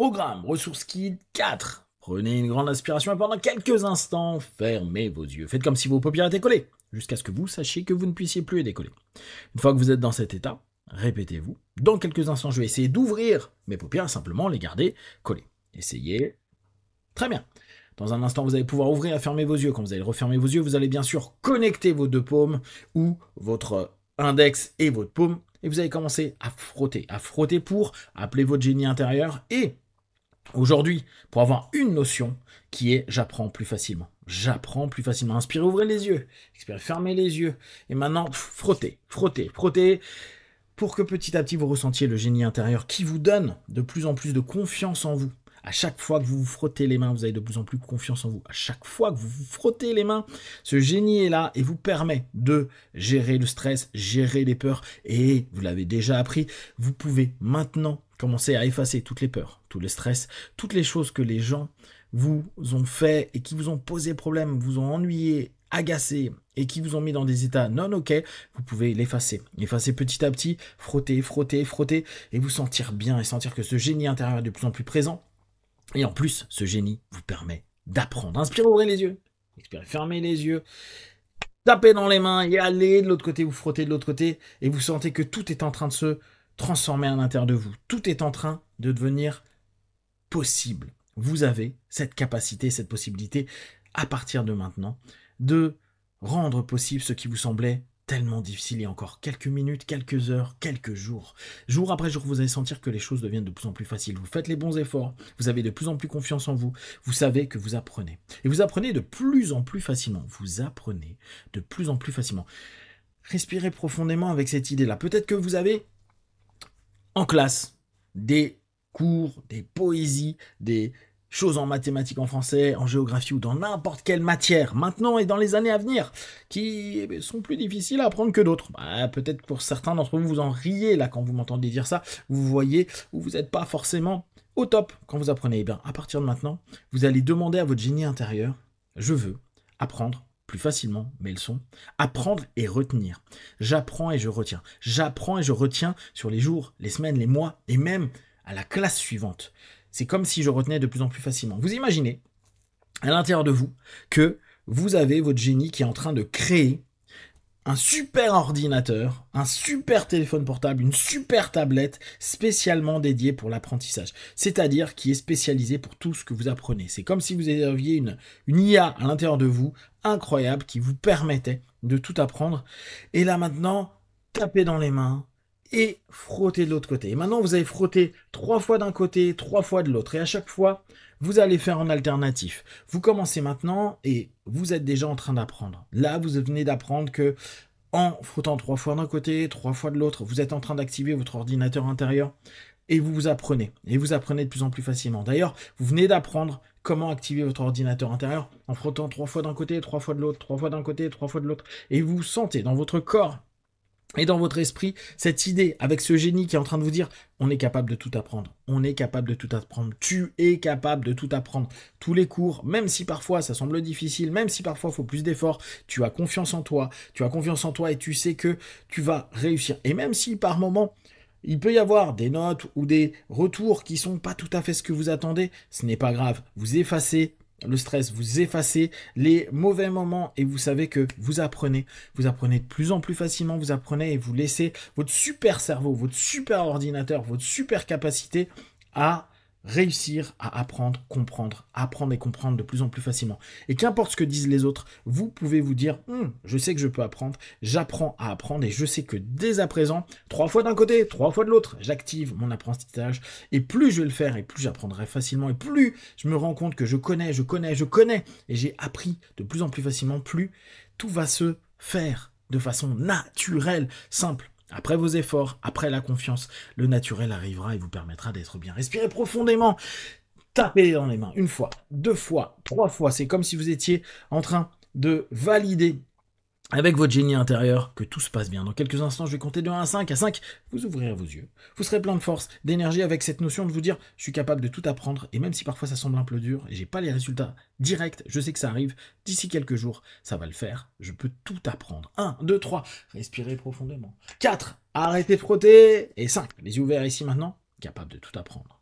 Programme Ressources Kit 4. Prenez une grande inspiration et pendant quelques instants, fermez vos yeux. Faites comme si vos paupières étaient collées, jusqu'à ce que vous sachiez que vous ne puissiez plus les décoller. Une fois que vous êtes dans cet état, répétez-vous. Dans quelques instants, je vais essayer d'ouvrir mes paupières et simplement les garder collées. Essayez. Très bien. Dans un instant, vous allez pouvoir ouvrir et fermer vos yeux. Quand vous allez refermer vos yeux, vous allez bien sûr connecter vos deux paumes ou votre index et votre paume. Et vous allez commencer à frotter pour appeler votre génie intérieur. Et aujourd'hui, pour avoir une notion qui est j'apprends plus facilement. J'apprends plus facilement. Inspirez, ouvrez les yeux. Expirez, fermez les yeux. Et maintenant, frottez pour que petit à petit vous ressentiez le génie intérieur qui vous donne de plus en plus de confiance en vous. À chaque fois que vous vous frottez les mains, vous avez de plus en plus confiance en vous. À chaque fois que vous vous frottez les mains, ce génie est là et vous permet de gérer le stress, gérer les peurs. Et vous l'avez déjà appris, vous pouvez maintenant commencer à effacer toutes les peurs, tous les stress, toutes les choses que les gens vous ont fait et qui vous ont posé problème, vous ont ennuyé, agacé et qui vous ont mis dans des états non ok, vous pouvez l'effacer. Effacer petit à petit, frotter et vous sentir bien et sentir que ce génie intérieur est de plus en plus présent. Et en plus, ce génie vous permet d'apprendre. Inspirez, ouvrez les yeux. Expirez, fermez les yeux. Tapez dans les mains et allez de l'autre côté, vous frottez de l'autre côté. Et vous sentez que tout est en train de se transformer à l'intérieur de vous. Tout est en train de devenir possible. Vous avez cette capacité, cette possibilité, à partir de maintenant, de rendre possible ce qui vous semblait tellement difficile il y a encore quelques minutes, quelques heures, quelques jours. Jour après jour, vous allez sentir que les choses deviennent de plus en plus faciles. Vous faites les bons efforts, vous avez de plus en plus confiance en vous, vous savez que vous apprenez. Et vous apprenez de plus en plus facilement. Vous apprenez de plus en plus facilement. Respirez profondément avec cette idée-là. Peut-être que vous avez en classe des cours, des poésies, des choses en mathématiques, en français, en géographie ou dans n'importe quelle matière, maintenant et dans les années à venir, qui sont plus difficiles à apprendre que d'autres. Peut-être pour certains d'entre vous, vous en riez là quand vous m'entendez dire ça, vous voyez où vous n'êtes pas forcément au top quand vous apprenez. Eh bien, à partir de maintenant, vous allez demander à votre génie intérieur, je veux apprendre plus facilement mes leçons, apprendre et retenir. J'apprends et je retiens. J'apprends et je retiens sur les jours, les semaines, les mois et même à la classe suivante. C'est comme si je retenais de plus en plus facilement. Vous imaginez, à l'intérieur de vous, que vous avez votre génie qui est en train de créer un super ordinateur, un super téléphone portable, une super tablette spécialement dédiée pour l'apprentissage. C'est-à-dire qui est spécialisée pour tout ce que vous apprenez. C'est comme si vous aviez une IA à l'intérieur de vous, incroyable, qui vous permettait de tout apprendre. Et là maintenant, tapez dans les mains, et frotter de l'autre côté. Et maintenant, vous allez frotter 3 fois d'un côté, 3 fois de l'autre. Et à chaque fois, vous allez faire en alternatif. Vous commencez maintenant et vous êtes déjà en train d'apprendre. Là, vous venez d'apprendre que en frottant 3 fois d'un côté, 3 fois de l'autre, vous êtes en train d'activer votre ordinateur intérieur et vous apprenez. Et vous apprenez de plus en plus facilement. D'ailleurs, vous venez d'apprendre comment activer votre ordinateur intérieur en frottant 3 fois d'un côté, 3 fois de l'autre, 3 fois d'un côté, 3 fois de l'autre. Et vous sentez dans votre corps et dans votre esprit, cette idée avec ce génie qui est en train de vous dire on est capable de tout apprendre, on est capable de tout apprendre, tu es capable de tout apprendre. Tous les cours, même si parfois ça semble difficile, même si parfois il faut plus d'efforts, tu as confiance en toi et tu sais que tu vas réussir. Et même si par moment, il peut y avoir des notes ou des retours qui sont pas tout à fait ce que vous attendez, ce n'est pas grave, vous effacez le stress, vous effacez les mauvais moments et vous savez que vous apprenez de plus en plus facilement, vous apprenez et vous laissez votre super cerveau, votre super ordinateur, votre super capacité à réussir à apprendre et comprendre de plus en plus facilement. Et qu'importe ce que disent les autres, vous pouvez vous dire je sais que je peux apprendre, j'apprends à apprendre et je sais que dès à présent, 3 fois d'un côté, 3 fois de l'autre, j'active mon apprentissage et plus je vais le faire et plus j'apprendrai facilement et plus je me rends compte que je connais et j'ai appris de plus en plus facilement, plus tout va se faire de façon naturelle, simple. Après vos efforts, après la confiance, le naturel arrivera et vous permettra d'être bien. Respirez profondément, tapez dans les mains, 1 fois, 2 fois, 3 fois. C'est comme si vous étiez en train de valider avec votre génie intérieur que tout se passe bien. Dans quelques instants, je vais compter de 1 à 5. À 5, vous ouvrirez vos yeux. Vous serez plein de force, d'énergie avec cette notion de vous dire je suis capable de tout apprendre. Et même si parfois ça semble un peu dur et j'ai pas les résultats directs, je sais que ça arrive. D'ici quelques jours, ça va le faire. Je peux tout apprendre. 1, 2, 3. Respirez profondément. 4. Arrêtez de frotter. Et 5. Les yeux ouverts ici maintenant. Capable de tout apprendre.